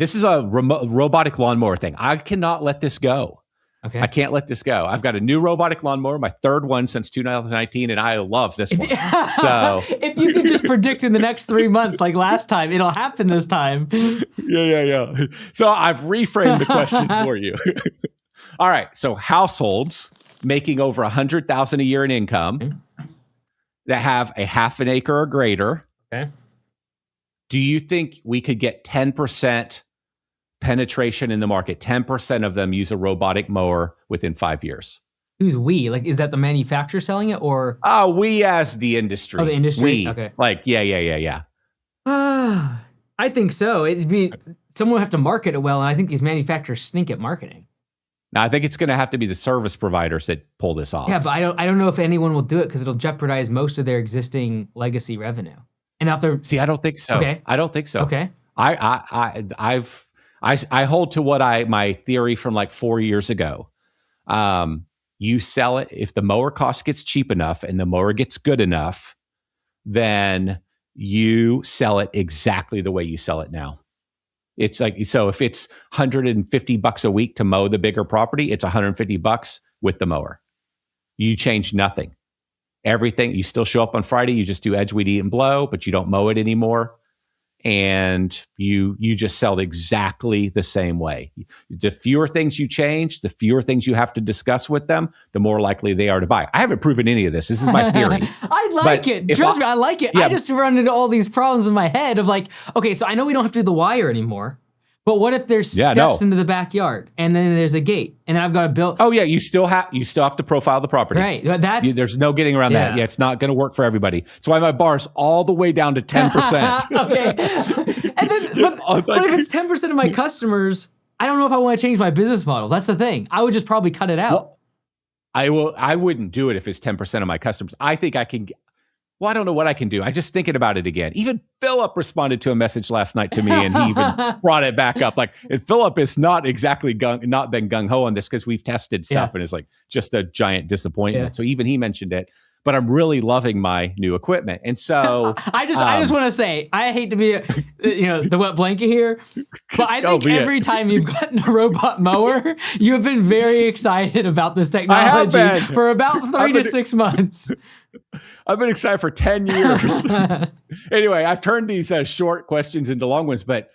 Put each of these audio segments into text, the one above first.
This is a robotic lawnmower thing. I cannot let this go. Okay. I can't let this go. I've got a new robotic lawnmower, my third one since 2019, and I love this one. So if you could just predict in the next 3 months, like last time, it'll happen this time. Yeah. So I've reframed the question for you. All right. So households making over $100,000 a year in income that have a half an acre or greater. Okay. Do you think we could get 10% penetration in the market? 10% of them use a robotic mower within 5 years. Who's we? Like, is that the manufacturer selling it or? We as the industry. Oh, the industry? We. Okay. Like, yeah. I think so. It'd be, someone would have to market it well, and I think these manufacturers stink at marketing. Now, I think it's going to have to be the service providers that pull this off. Yeah, but I don't know if anyone will do it because it'll jeopardize most of their existing legacy revenue. And out there, See, I don't think so. Okay. I don't think so. Okay. I hold to my theory from like 4 years ago. You sell it if the mower cost gets cheap enough and the mower gets good enough, then you sell it exactly the way you sell it now. It's like, so if it's $150 a week to mow the bigger property, it's $150 with the mower. You change nothing. Everything, you still show up on Friday, you just do edge, weed, eat, and blow, but you don't mow it anymore. And you just sell it exactly the same way. The fewer things you change, the fewer things you have to discuss with them, the more likely they are to buy. I haven't proven any of this. This is my theory. I like it. Trust me, I like it. Yeah. I just run into all these problems in my head of like, okay, so I know we don't have to do the wire anymore, but what if there's steps into the backyard and then there's a gate and then I've got to build? Oh yeah, you still have to profile the property. Right. There's no getting around that. Yeah, it's not going to work for everybody. That's why my bar's all the way down to 10%. Okay. And then, but if it's 10% of my customers, I don't know if I want to change my business model. That's the thing. I would just probably cut it out. Well, I wouldn't do it if it's 10% of my customers. I think I can. Well, I don't know what I can do. I just thinking about it again. Even Philip responded to a message last night to me, and he even brought it back up. Like, and Philip is not exactly not been gung ho on this because we've tested stuff, and it's like just a giant disappointment. Yeah. So even he mentioned it. But I'm really loving my new equipment, and so I just want to say I hate to be the wet blanket here, but I think every time you've gotten a robot mower, you have been very excited about this technology for about 3 to 6 months. I've been excited for 10 years. Anyway, I've turned these short questions into long ones, but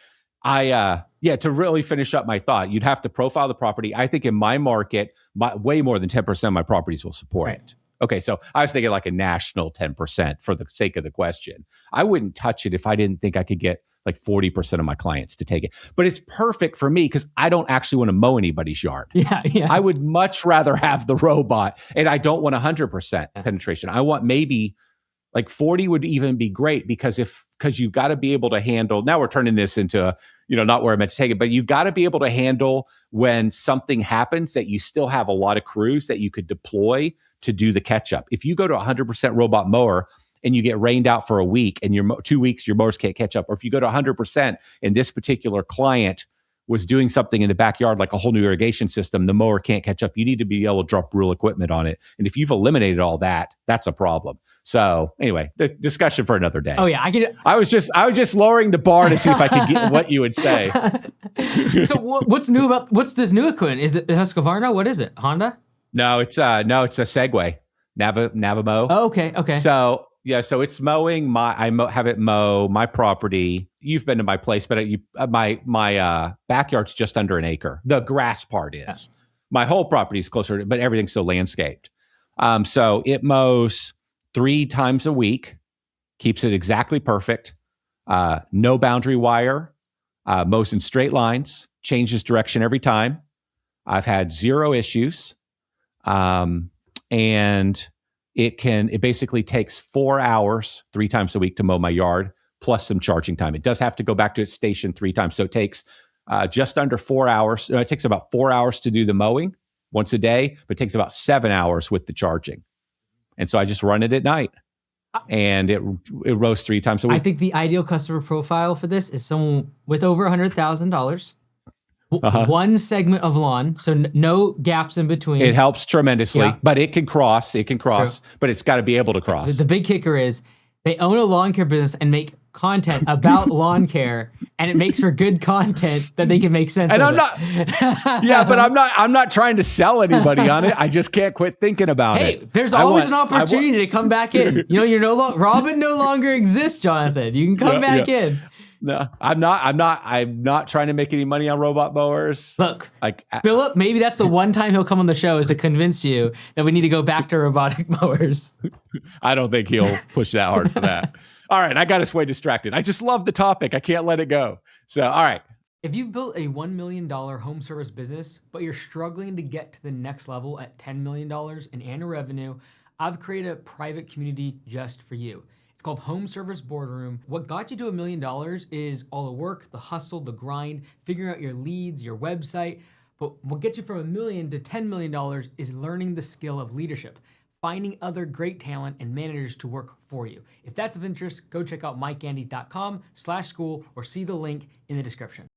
to really finish up my thought, you'd have to profile the property. I think in my market, way more than 10% of my properties will support it. Okay, so I was thinking like a national 10% for the sake of the question. I wouldn't touch it if I didn't think I could get like 40% of my clients to take it. But it's perfect for me because I don't actually want to mow anybody's yard. Yeah. I would much rather have the robot, and I don't want 100% penetration. I want maybe like 40 would even be great because you've got to be able to handle, now we're turning this into, not where I meant to take it, but you've got to be able to handle when something happens that you still have a lot of crews that you could deploy to do the catch up. If you go to 100% robot mower and you get rained out for a week and 2 weeks, your mowers can't catch up. Or if you go to 100% and this particular client was doing something in the backyard, like a whole new irrigation system, the mower can't catch up. You need to be able to drop real equipment on it. And if you've eliminated all that, that's a problem. So anyway, the discussion for another day. Oh yeah. I was just lowering the bar to see if I could get what you would say. So what's this new equipment? Is it Husqvarna? What is it? Honda? No, it's a Segway. Navamo. Oh, okay. So yeah, so it's mowing have it mow my property. You've been to my place, but my backyard's just under an acre. The grass part is. Yeah. My whole property is closer, but everything's still landscaped. So it mows 3 times a week, keeps it exactly perfect. No boundary wire, mows in straight lines, changes direction every time. I've had 0 issues. And it basically takes 4 hours 3 times a week to mow my yard, plus some charging time. It does have to go back to its station 3 times. So it takes just under 4 hours. It takes about 4 hours to do the mowing once a day, but it takes about 7 hours with the charging. And so I just run it at night. And it rows 3 times a week. I think the ideal customer profile for this is someone with over $100,000. One segment of lawn, so no gaps in between. It helps tremendously, but it can cross, True. But it's got to be able to cross. The big kicker is they own a lawn care business and make content about lawn care, and it makes for good content that they can make sense and of. I'm not, yeah, but I'm not trying to sell anybody on it. I just can't quit thinking about it. Hey, there's always an opportunity to come back in. You know, Robin no longer exists, Jonathan. You can come back in. No, I'm not trying to make any money on robot mowers. Look, Philip, maybe that's the one time he'll come on the show is to convince you that we need to go back to robotic mowers. I don't think he'll push that hard for that. All right, I got us way distracted. I just love the topic. I can't let it go. So, all right. If you've built a $1 million home service business, but you're struggling to get to the next level at $10 million in annual revenue, I've created a private community just for you. It's called Home Service Boardroom. What got you to $1 million is all the work, the hustle, the grind, figuring out your leads, your website. But what gets you from $1 million to $10 million is learning the skill of leadership, finding other great talent and managers to work for you. If that's of interest, go check out mikeandy.com/school or see the link in the description.